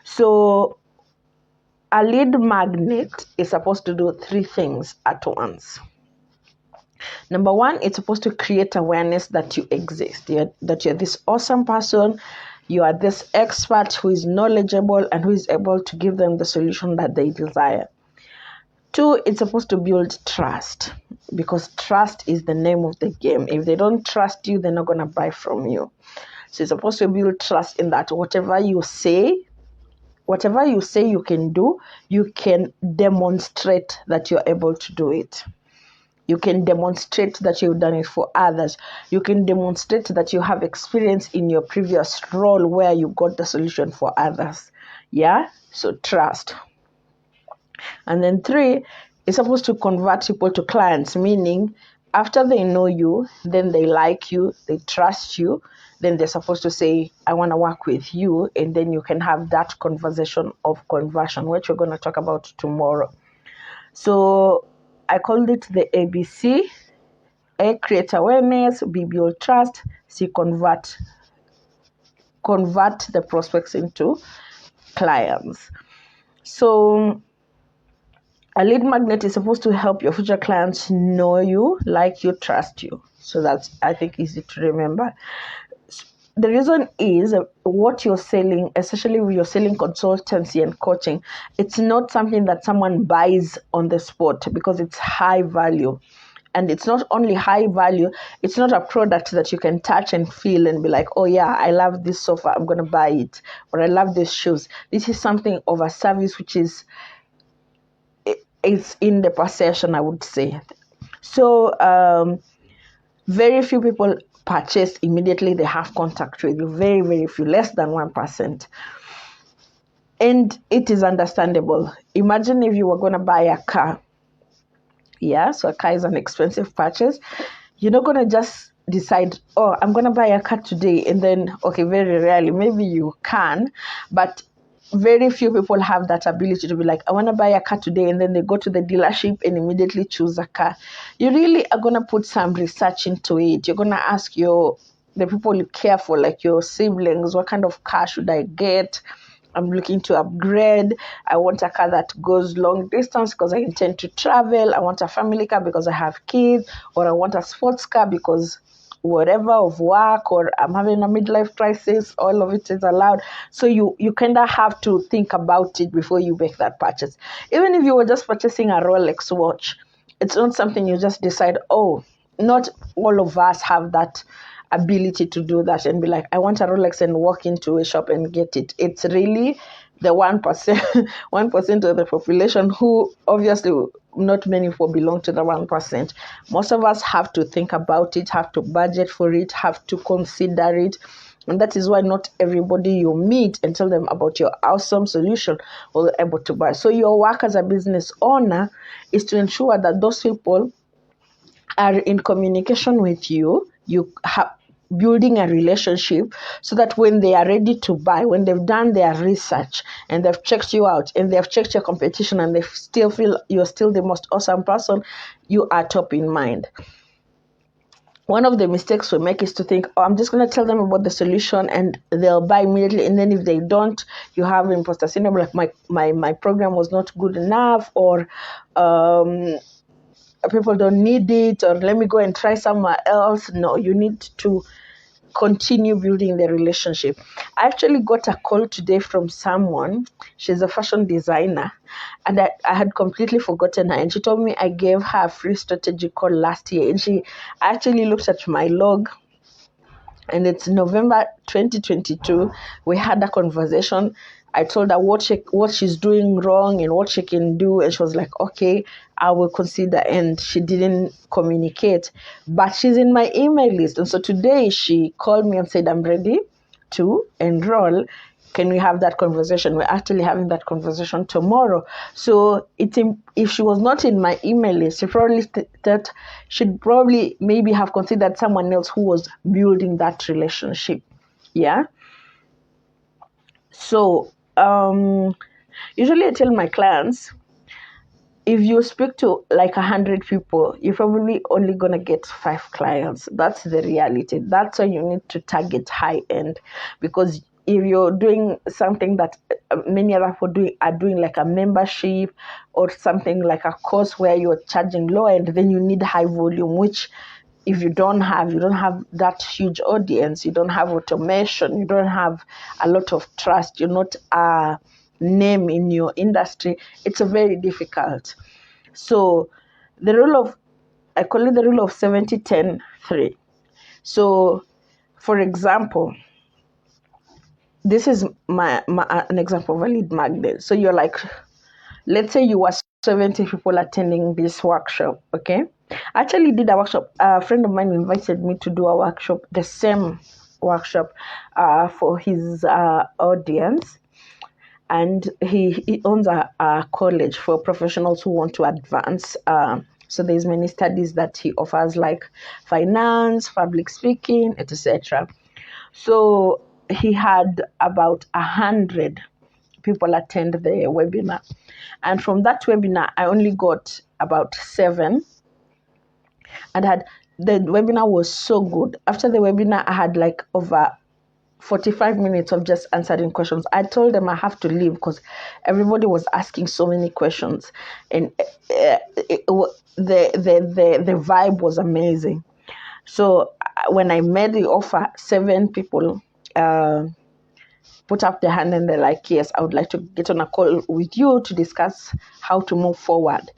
So a lead magnet is supposed to do three things at once. Number one, it's supposed to create awareness that you exist, that you're this awesome person, you are this expert who is knowledgeable and who is able to give them the solution that they desire. Two, it's supposed to build trust, because trust is the name of the game. If they don't trust you, they're not going to buy from you. So it's supposed to build trust in that whatever you say you can do, you can demonstrate that you're able to do it. You can demonstrate that you've done it for others. You can demonstrate that you have experience in your previous role where you got the solution for others. Yeah? So trust. And then three, it's supposed to convert people to clients, meaning after they know you, then they like you, they trust you, then they're supposed to say, I want to work with you. And then you can have that conversation of conversion, which we're going to talk about tomorrow. So I called it the ABC. A, create awareness. B, build trust. C, convert the prospects into clients. So a lead magnet is supposed to help your future clients know you, like you, trust you. So that's, I think, easy to remember. The reason is what you're selling, especially when you're selling consultancy and coaching, it's not something that someone buys on the spot because it's high value. And it's not only high value, it's not a product that you can touch and feel and be like, oh yeah, I love this sofa, I'm going to buy it. Or I love these shoes. This is something of a service which is in the possession, I would say. So very few people purchase immediately they have contact with you. Very, very few, less than 1%. And it is understandable. Imagine if you were going to buy a car. Yeah, so a car is an expensive purchase. You're not going to just decide, oh, I'm going to buy a car today. And then, okay, very rarely, maybe you can, but very few people have that ability to be like, I want to buy a car today, and then they go to the dealership and immediately choose a car. You really are going to put some research into it. You're going to ask the people you care for, like your siblings, what kind of car should I get? I'm looking to upgrade. I want a car that goes long distance because I intend to travel. I want a family car because I have kids, or I want a sports car because whatever of work, or I'm having a midlife crisis, all of it is allowed. So you kind of have to think about it before you make that purchase. Even if you were just purchasing a Rolex watch, it's not something you just decide, oh, not all of us have that ability to do that and be like, I want a Rolex and walk into a shop and get it. It's really the 1%, 1% of the population who obviously not many people belong to the 1%. Most of us have to think about it, have to budget for it, have to consider it. And that is why not everybody you meet and tell them about your awesome solution will be able to buy. So your work as a business owner is to ensure that those people are in communication with you. You have building a relationship so that when they are ready to buy, when they've done their research and they've checked you out and they've checked your competition and they still feel you're still the most awesome person, you are top in mind. One of the mistakes we make is to think, oh, I'm just going to tell them about the solution and they'll buy immediately. And then if they don't, you have imposter syndrome, like my program was not good enough, or people don't need it, or let me go and try somewhere else. No, you need to continue building the relationship. I actually got a call today from someone. She's a fashion designer, and I had completely forgotten her. And she told me I gave her a free strategy call last year. And I actually looked at my log, and it's November 2022. We had a conversation. I told her what she's doing wrong and what she can do, and she was like, okay, I will consider. And she didn't communicate, but she's in my email list. And so today she called me and said, I'm ready to enroll. Can we have that conversation? We're actually having that conversation tomorrow. So if she was not in my email list, she probably thought she'd probably maybe have considered someone else who was building that relationship. Yeah. So usually I tell my clients, if you speak to like 100 people, you're probably only going to get 5 clients. That's the reality. That's why you need to target high end, because if you're doing something that many other people are doing, like a membership or something like a course where you're charging low end, then you need high volume, which if you don't have that huge audience, you don't have automation, you don't have a lot of trust, you're not a name in your industry, it's a very difficult. So the rule of, I call it the rule of 70-10-3. So for example, this is an example of a lead magnet. So you're like, let's say you were 70 people attending this workshop, okay? I actually did a workshop. A friend of mine invited me to do a workshop, the same workshop, for his audience. And he owns a college for professionals who want to advance. So there's many studies that he offers, like finance, public speaking, etc. So he had about 100 people attend the webinar. And from that webinar, I only got about 7. And the webinar was so good. After the webinar, I had like over 45 minutes of just answering questions. I told them I have to leave because everybody was asking so many questions, and the vibe was amazing. So when I made the offer, 7 people put up their hand and they're like, yes, I would like to get on a call with you to discuss how to move forward.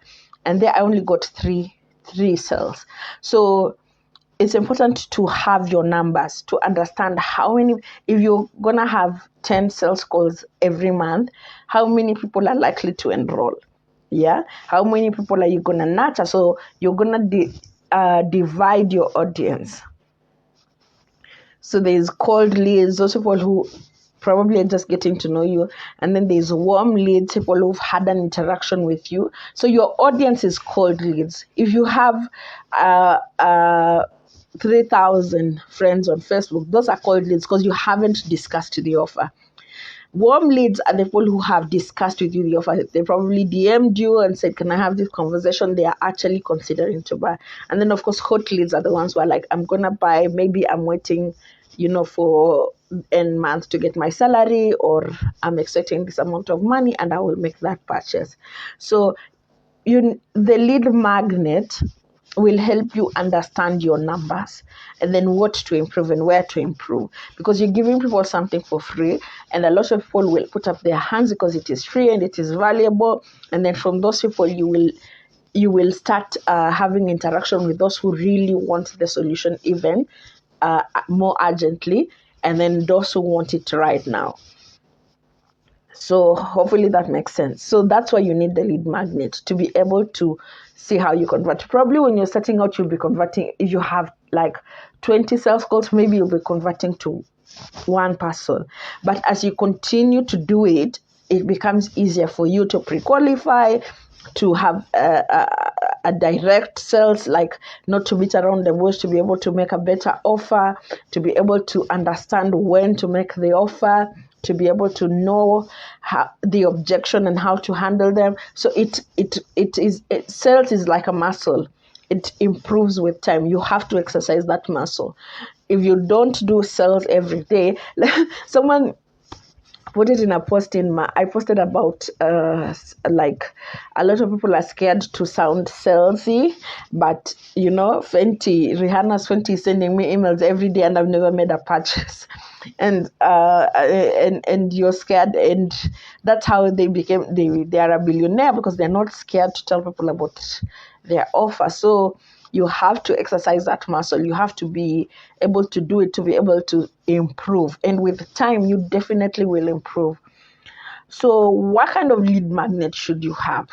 And there I only got three sales. So it's important to have your numbers, to understand how many, if you're going to have 10 sales calls every month, how many people are likely to enroll? Yeah. How many people are you going to nurture? So you're going to divide your audience. So there's cold leads, those people who probably are just getting to know you. And then there's warm leads, people who've had an interaction with you. So your audience is cold leads. If you have 3,000 friends on Facebook, those are cold leads because you haven't discussed the offer. Warm leads are the people who have discussed with you the offer. They probably DM'd you and said, can I have this conversation? They are actually considering to buy. And then, of course, hot leads are the ones who are like, I'm going to buy, maybe I'm waiting, for end month to get my salary, or I'm expecting this amount of money and I will make that purchase. So the lead magnet will help you understand your numbers and then what to improve and where to improve, because you're giving people something for free, and a lot of people will put up their hands because it is free and it is valuable. And then from those people, you will start having interaction with those who really want the solution even more urgently, and then those who want it right now. So hopefully that makes sense. So that's why you need the lead magnet, to be able to see how you convert. Probably when you're starting out, you'll be converting, if you have like 20 sales calls, maybe you'll be converting to 1 person. But as you continue to do it, it becomes easier for you to pre-qualify, to have a direct sales, like not to beat around the bush, to be able to make a better offer, to be able to understand when to make the offer, to be able to know the objection and how to handle them. So sales is like a muscle. It improves with time. You have to exercise that muscle. If you don't do sales every day, someone put it in a post I posted about like a lot of people are scared to sound salesy, but Rihanna's Fenty is sending me emails every day and I've never made a purchase. And you're scared, and that's how they are a billionaire, because they're not scared to tell people about their offer. So you have to exercise that muscle. You have to be able to do it to be able to improve. And with time, you definitely will improve. So what kind of lead magnet should you have?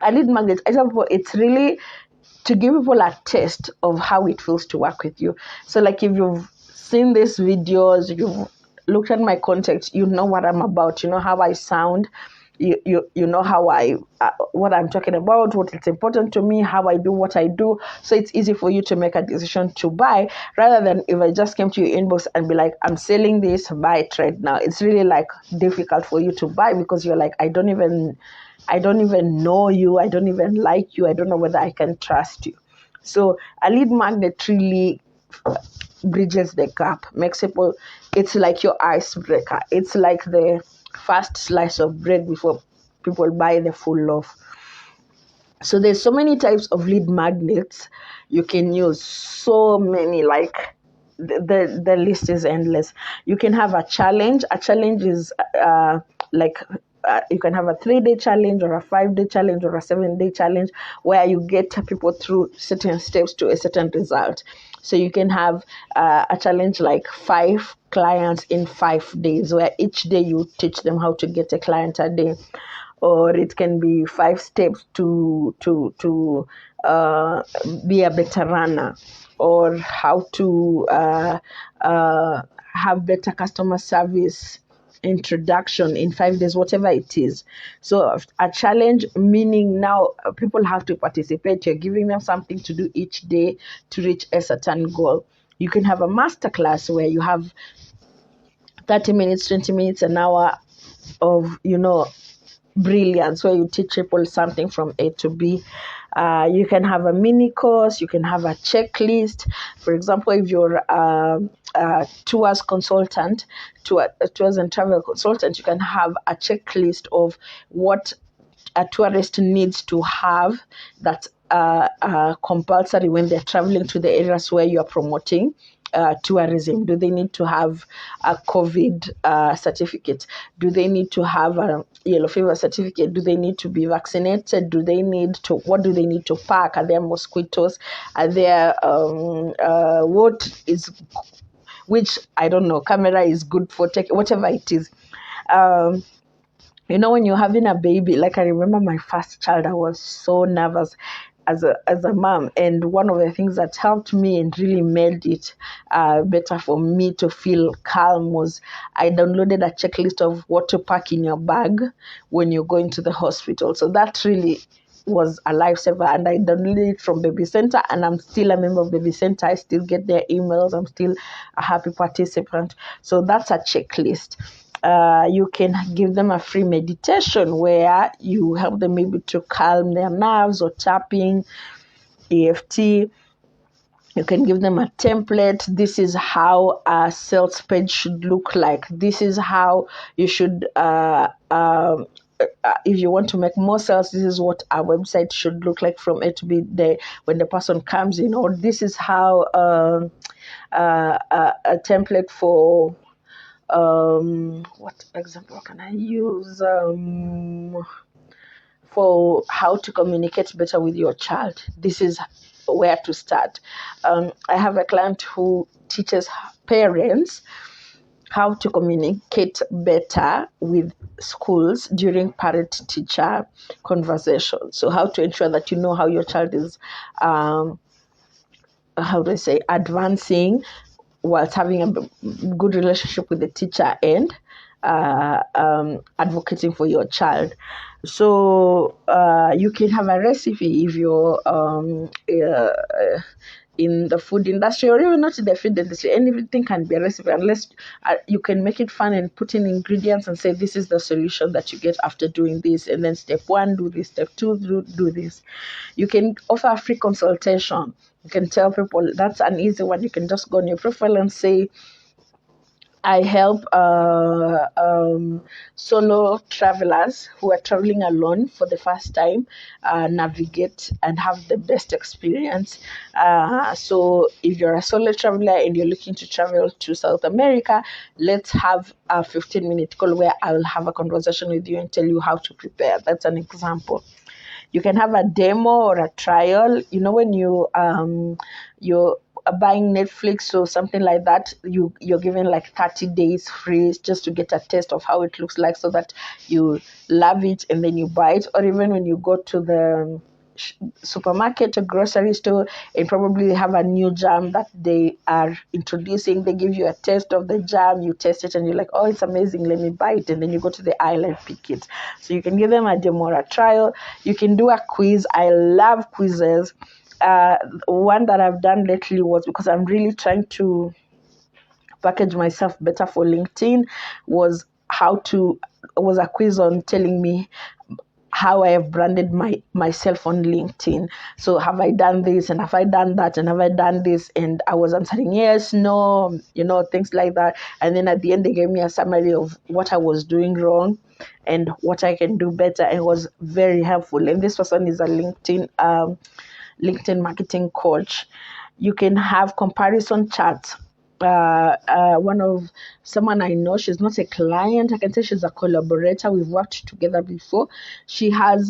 A lead magnet, it's really to give people a taste of how it feels to work with you. So like if you've seen these videos, you've looked at my content, you know what I'm about, you know how I sound, you know how what I'm talking about, what is important to me, how I do what I do. So it's easy for you to make a decision to buy, rather than if I just came to your inbox and be like, I'm selling this, buy it right now. It's really like difficult for you to buy, because you're like, I don't even know you, I don't even like you, I don't know whether I can trust you. So a lead magnet really bridges the gap, makes people, it's like your icebreaker. It's like the first slice of bread before people buy the full loaf. So there's so many types of lead magnets you can use. So many, like the list is endless. You can have a challenge. A challenge is like you can have a 3-day challenge or a 5-day challenge or a 7-day challenge where you get people through certain steps to a certain result. So you can have a challenge like 5 clients in 5 days, where each day you teach them how to get a client a day. Or it can be 5 steps to be a better runner, or how to have better customer service introduction in 5 days, whatever it is. So a challenge, meaning now people have to participate. You're giving them something to do each day to reach a certain goal. You can have a masterclass where you have 30 minutes, 20 minutes, an hour of, brilliance, where you teach people something from A to B. You can have a mini course, you can have a checklist. For example, if you're a tours consultant, tours and travel consultant, you can have a checklist of what a tourist needs to have that's compulsory when they're traveling to the areas where you're promoting tourism. Do they need to have a COVID certificate? Do they need to have a yellow fever certificate? Do they need to be vaccinated? What do they need to pack? Are there mosquitoes? Are there, which, I don't know, camera is good for taking, whatever it is. When you're having a baby, like I remember my first child, I was so nervous as a mom, and one of the things that helped me and really made it better for me to feel calm was I downloaded a checklist of what to pack in your bag when you're going to the hospital. So that really was a lifesaver, and I downloaded it from Baby Center, and I'm still a member of Baby Center. I still get their emails. I'm still a happy participant. So that's a checklist. You can give them a free meditation where you help them maybe to calm their nerves, or tapping, EFT. You can give them a template. This is how a sales page should look like. This is how you should, if you want to make more sales, this is what our website should look like from A to B when the person comes in. Or this is how a template for, what example can I use, for how to communicate better with your child. This is where to start. I have a client who teaches parents how to communicate better with schools during parent-teacher conversations. So how to ensure that you know how your child is, advancing whilst having a good relationship with the teacher and advocating for your child. So you can have a recipe if you're in the food industry, or even not in the food industry. Anything can be a recipe, unless you can make it fun and put in ingredients and say, this is the solution that you get after doing this, and then step 1, do this, step 2, do this. You can offer a free consultation. You can tell people, that's an easy one. You can just go on your profile and say, I help solo travelers who are traveling alone for the first time navigate and have the best experience. So if you're a solo traveler and you're looking to travel to South America, let's have a 15-minute call where I will have a conversation with you and tell you how to prepare. That's an example. You can have a demo or a trial. When you're buying Netflix or something like that, you're given like 30 days free just to get a taste of how it looks like, so that you love it and then you buy it. Or even when you go to the supermarket or grocery store and probably have a new jam that they are introducing, they give you a taste of the jam, you taste it and you're like, oh, it's amazing, let me buy it, and then you go to the aisle and pick it. So you can give them a demo or a trial. You can do a quiz. I love quizzes. One that I've done lately was, because I'm really trying to package myself better for LinkedIn, was a quiz on telling me how I have branded myself on LinkedIn. So have I done this, and have I done that, and have I done this? And I was answering yes, no, things like that. And then at the end, they gave me a summary of what I was doing wrong and what I can do better, and it was very helpful. And this person is a LinkedIn marketing coach. You can have comparison charts. One of someone I know, she's not a client, I can say she's a collaborator. We've worked together before. She has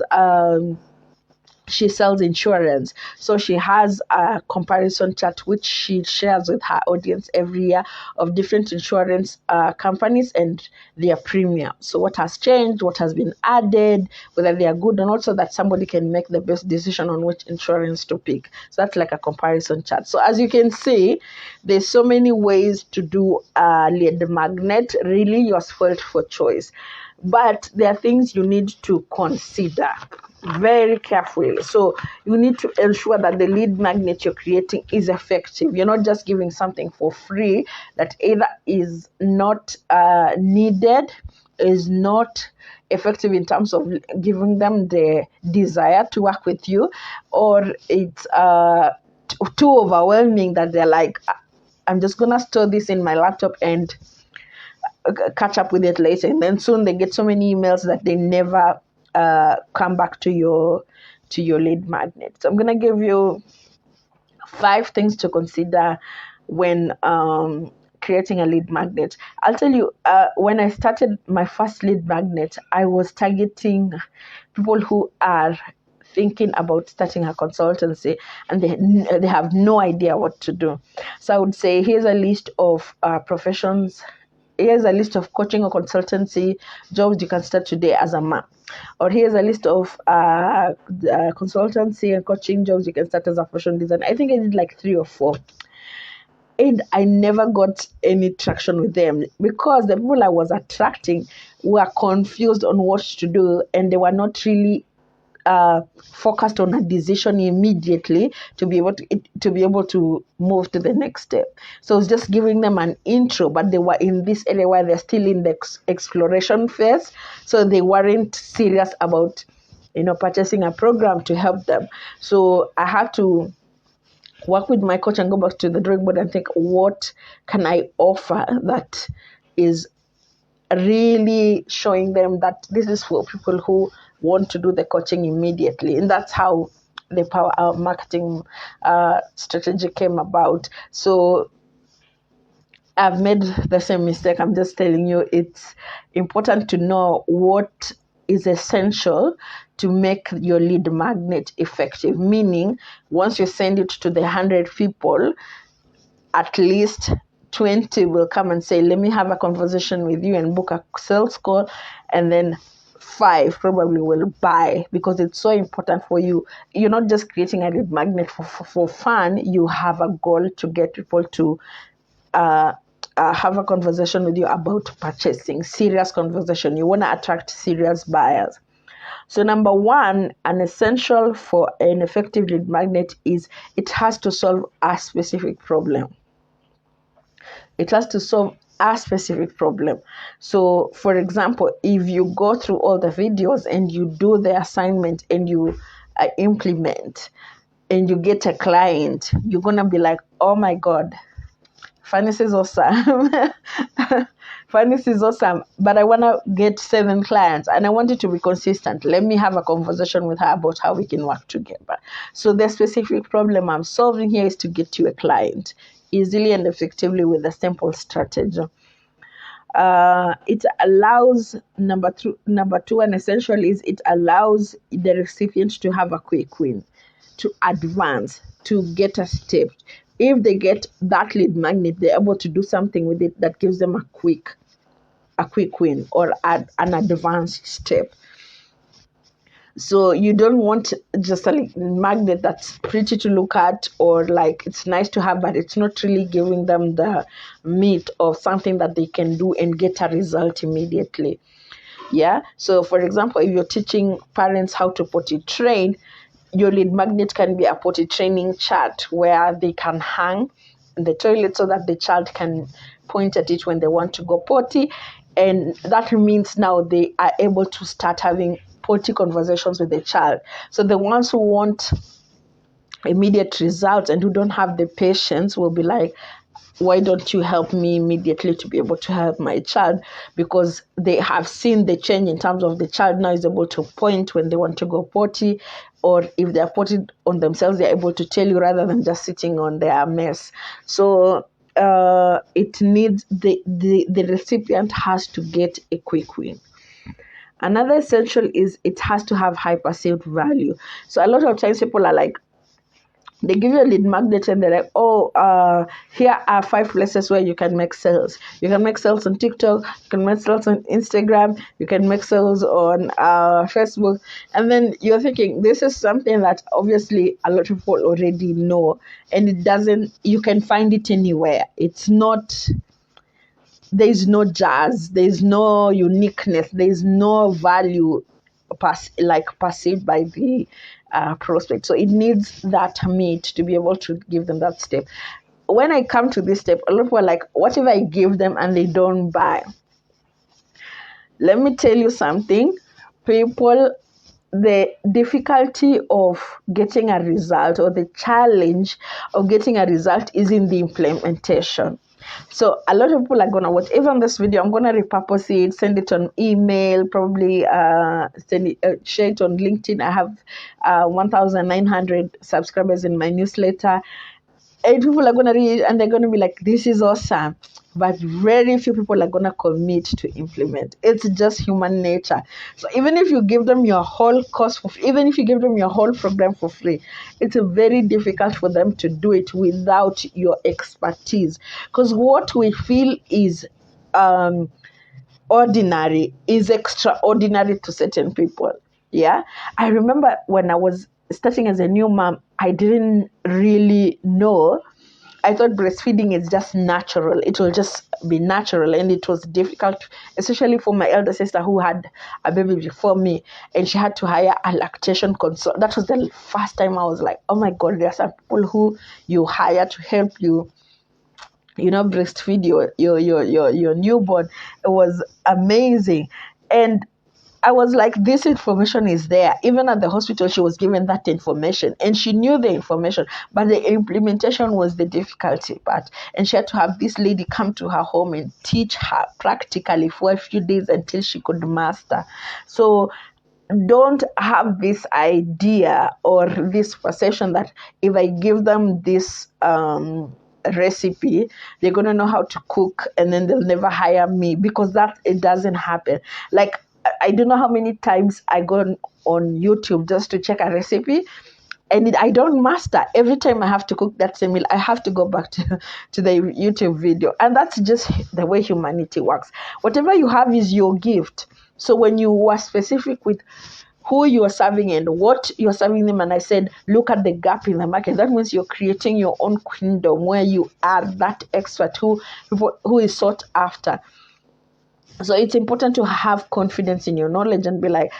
she sells insurance, so she has a comparison chart which she shares with her audience every year of different insurance companies and their premium. So what has changed, what has been added, whether they are good, and also that somebody can make the best decision on which insurance to pick. So that's like a comparison chart. So as you can see, there's so many ways to do a lead magnet. Really, you're spoiled for choice, but there are things you need to consider very carefully. So you need to ensure that the lead magnet you're creating is effective. You're not just giving something for free that either is not needed, is not effective in terms of giving them the desire to work with you, or it's too overwhelming that they're like, I'm just gonna store this in my laptop and catch up with it later. And then soon they get so many emails that they never come back to your lead magnet. So I'm gonna give you 5 things to consider when creating a lead magnet. I'll tell you, when I started my first lead magnet, I was targeting people who are thinking about starting a consultancy and they have no idea what to do. So I would say, here's a list of professions. Here's a list of coaching or consultancy jobs you can start today as a mom. Or here's a list of consultancy and coaching jobs you can start as a fashion designer. I think I did like 3 or 4. And I never got any traction with them because the people I was attracting were confused on what to do, and they were not really focused on a decision immediately to be able to move to the next step. So it's just giving them an intro, but they were in this area where they're still in the exploration phase, so they weren't serious about purchasing a program to help them. So I had to work with my coach and go back to the drawing board and think, what can I offer that is really showing them that this is for people who want to do the coaching immediately. And that's how the Power Hour marketing strategy came about. So I've made the same mistake. I'm just telling you, it's important to know what is essential to make your lead magnet effective. Meaning, once you send it to the 100 people, at least 20 will come and say, let me have a conversation with you and book a sales call, and then 5 probably will buy, because it's so important for you. You're not just creating a lead magnet for fun. You have a goal to get people to have a conversation with you about purchasing, serious conversation. You want to attract serious buyers. So number 1, an essential for an effective lead magnet is it has to solve a specific problem. It has to solve a specific problem. So, for example, if you go through all the videos and you do the assignment and you implement and you get a client, you're going to be like, oh my God, Phanice is awesome. Phanice is awesome, but I want to get 7 clients and I want it to be consistent. Let me have a conversation with her about how we can work together. So the specific problem I'm solving here is to get you a client easily and effectively with a simple strategy. It allows, number two, and essential is it allows the recipient to have a quick win, to advance, to get a step. If they get that lead magnet, they're able to do something with it that gives them a quick win or an advanced step. So you don't want just a magnet that's pretty to look at or like it's nice to have, but it's not really giving them the meat of something that they can do and get a result immediately. Yeah. So for example, if you're teaching parents how to potty train, your lead magnet can be a potty training chart where they can hang in the toilet so that the child can point at it when they want to go potty. And that means now they are able to start having potty conversations with the child. So the ones who want immediate results and who don't have the patience will be like, why don't you help me immediately to be able to help my child? Because they have seen the change in terms of the child now is able to point when they want to go potty, or if they're potty on themselves, they're able to tell you rather than just sitting on their mess. So it needs the recipient has to get a quick win. Another essential is it has to have high perceived value. So a lot of times people are like, they give you a lead magnet and they're like, here are 5 places where you can make sales. You can make sales on TikTok, you can make sales on Instagram, you can make sales on Facebook. And then you're thinking, this is something that obviously a lot of people already know, and you can find it anywhere. It's not, there's no jazz, there's no uniqueness, there's no value perceived by the prospect. So it needs that meat to be able to give them that step. When I come to this step, a lot of people are like, what if I give them and they don't buy? Let me tell you something. People, the difficulty of getting a result or the challenge of getting a result is in the implementation. So a lot of people are gonna watch even this video. I'm gonna repurpose it, send it on email, probably share it on LinkedIn. I have 1,900 subscribers in my newsletter, and people are gonna read it and they're gonna be like, "This is awesome," but very few people are gonna commit to implement. It's just human nature. So even if you give them your whole course even if you give them your whole program for free, it's very difficult for them to do it without your expertise. Because what we feel is ordinary is extraordinary to certain people. Yeah, I remember when I was starting as a new mom, I didn't really know. I thought breastfeeding is just natural. It will just be natural. And it was difficult, especially for my elder sister who had a baby before me, and she had to hire a lactation consult. That was the first time I was like, oh my God, there are some people who you hire to help you, breastfeed your newborn. It was amazing. And I was like, this information is there. Even at the hospital, she was given that information and she knew the information, but the implementation was the difficulty part. And she had to have this lady come to her home and teach her practically for a few days until she could master. So don't have this idea or this perception that if I give them this recipe, they're going to know how to cook and then they'll never hire me, because it doesn't happen. Like, I don't know how many times I go on YouTube just to check a recipe, and I don't master. Every time I have to cook that same meal, I have to go back to the YouTube video. And that's just the way humanity works. Whatever you have is your gift. So when you are specific with who you are serving and what you're serving them, and I said, look at the gap in the market, that means you're creating your own kingdom where you are that expert who is sought after. So it's important to have confidence in your knowledge and be like,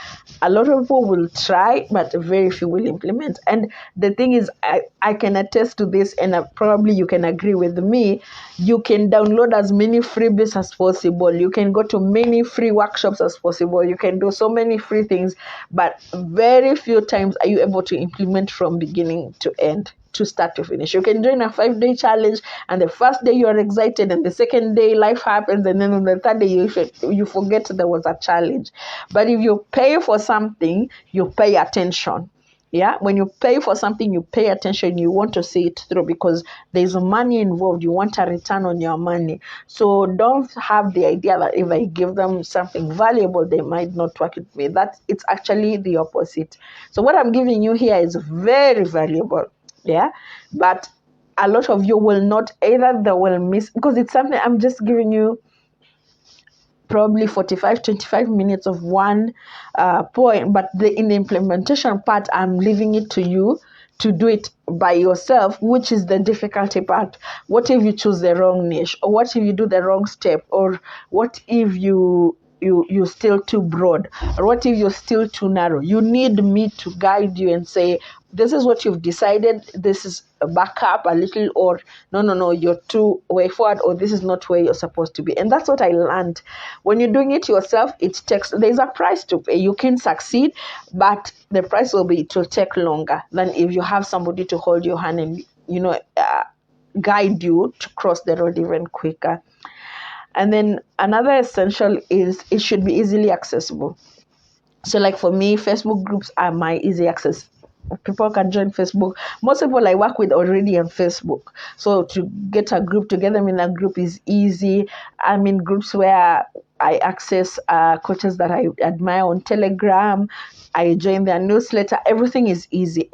a lot of people will try, but very few will implement. And the thing is, I can attest to this, and probably you can agree with me. You can download as many freebies as possible. You can go to many free workshops as possible. You can do so many free things, but very few times are you able to implement from beginning to end, to start to finish. You can join a 5-day challenge, and the first day you're excited, and the second day life happens, and then on the third day you forget there was a challenge. But if you pay for something, you pay attention. Yeah, when you pay for something, you pay attention. You want to see it through because there's money involved. You want a return on your money. So don't have the idea that if I give them something valuable, they might not work with me. It's actually the opposite. So what I'm giving you here is very valuable. Yeah, but a lot of you will not, either they will miss, because it's something I'm just giving you probably 25 minutes of one point, but in the implementation part, I'm leaving it to you to do it by yourself, which is the difficulty part. What if you choose the wrong niche, or what if you do the wrong step, or what if you you're still too broad? Or what if you're still too narrow? You need me to guide you and say, this is what you've decided, this is a backup a little, or no, you're too way forward, or this is not where you're supposed to be. And that's what I learned. When you're doing it yourself, there's a price to pay. You can succeed, but the price will be, it will take longer than if you have somebody to hold your hand and guide you to cross the road even quicker. And then another essential is it should be easily accessible. So like for me, Facebook groups are my easy access. People can join Facebook. Most people I work with already on Facebook. So to get a group, to get them in a group is easy. I'm in groups where I access coaches that I admire on Telegram. I join their newsletter. Everything is easy.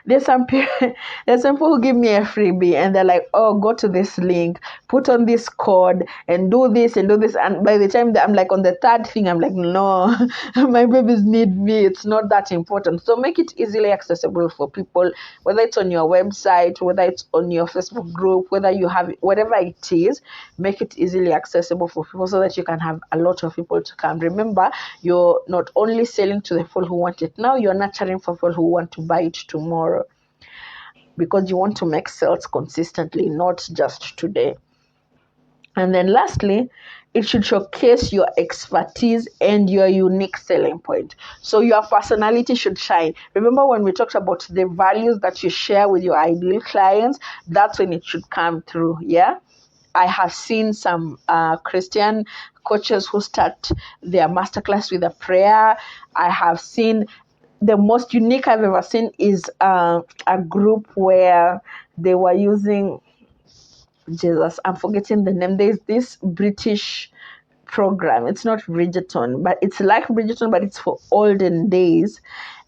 There's some people who give me a freebie and they're like, oh, go to this link, put on this code and do this and do this. And by the time that I'm like on the third thing, I'm like, no, my babies need me. It's not that important. So make it easily accessible for people, whether it's on your website, whether it's on your Facebook group, whether you have whatever it is, make it easily accessible for people so that you can have a lot of people to come. Remember, you're not only selling to the people who want it now, you're nurturing for people who want to buy it tomorrow, because you want to make sales consistently, not just today. And then lastly, it should showcase your expertise and your unique selling point. So your personality should shine. Remember when we talked about the values that you share with your ideal clients, that's when it should come through, yeah? I have seen some Christian coaches who start their masterclass with a prayer. I have seen, the most unique I've ever seen is a group where they were using, Jesus, I'm forgetting the name. There's this British program. It's not Bridgerton, but it's like Bridgerton, but it's for olden days.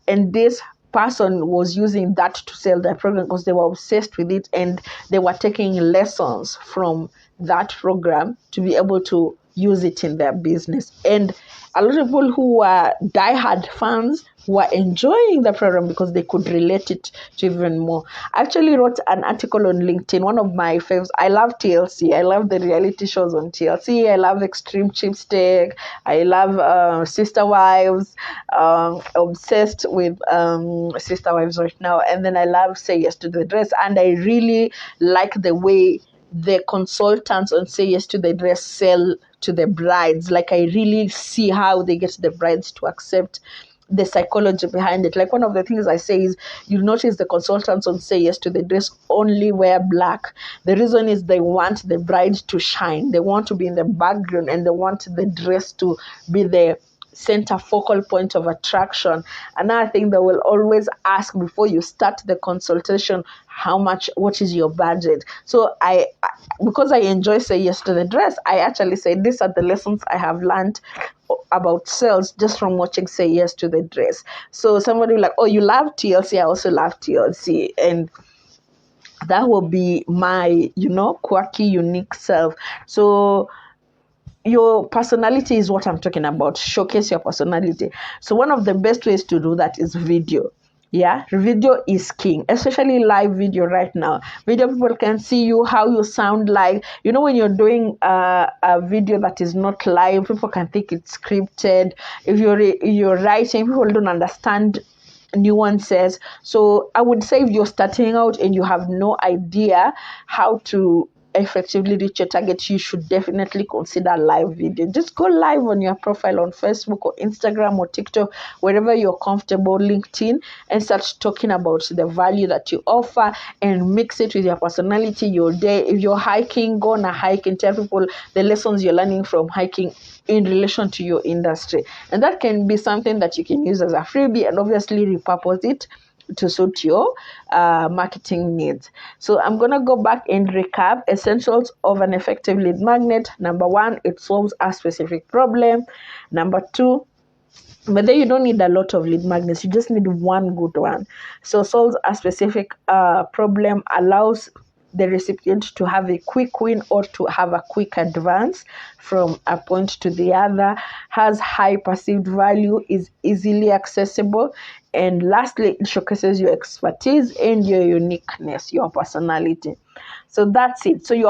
And this person was using that to sell their program because they were obsessed with it, and they were taking lessons from that program to be able to use it in their business. And a lot of people who were diehard fans were enjoying the program because they could relate it to even more. I actually wrote an article on LinkedIn, one of my favorites. I love TLC. I love the reality shows on TLC. I love Extreme Chipstick. I love Sister Wives. Obsessed with Sister Wives right now. And then I love Say Yes to the Dress. And I really like the way the consultants on Say Yes to the Dress sell to the brides. Like, I really see how they get the brides to accept the psychology behind it. Like, one of the things I say is, you notice the consultants on Say Yes to the Dress only wear black. The reason is they want the bride to shine. They want to be in the background, and they want the dress to be the center focal point of attraction. Another thing, they will always ask before you start the consultation, what is your budget? So because I enjoy Say Yes to the Dress, I actually say these are the lessons I have learned about sales just from watching Say Yes to the Dress. So somebody will like, oh, you love TLC, I also love TLC. And that will be my, quirky, unique self. So your personality is what I'm talking about. Showcase your personality. So one of the best ways to do that is video. Yeah, video is king, especially live video right now. Video, people can see you, how you sound like. When you're doing a video that is not live, people can think it's scripted. If you're writing, people don't understand nuances. So I would say if you're starting out and you have no idea how to effectively reach your target, you should definitely consider live video. Just go live on your profile on Facebook or Instagram or TikTok, wherever you're comfortable, LinkedIn, and start talking about the value that you offer and mix it with your personality, your day. If you're hiking, go on a hike and tell people the lessons you're learning from hiking in relation to your industry. And that can be something that you can use as a freebie, and obviously repurpose it to suit your marketing needs. So I'm going to go back and recap essentials of an effective lead magnet. Number 1, it solves a specific problem. Number 2, but then you don't need a lot of lead magnets. You just need one good one. So solves a specific problem, allows the recipient to have a quick win or to have a quick advance from a point to the other, has high perceived value, is easily accessible, and lastly, it showcases your expertise and your uniqueness, your personality. So that's it. So your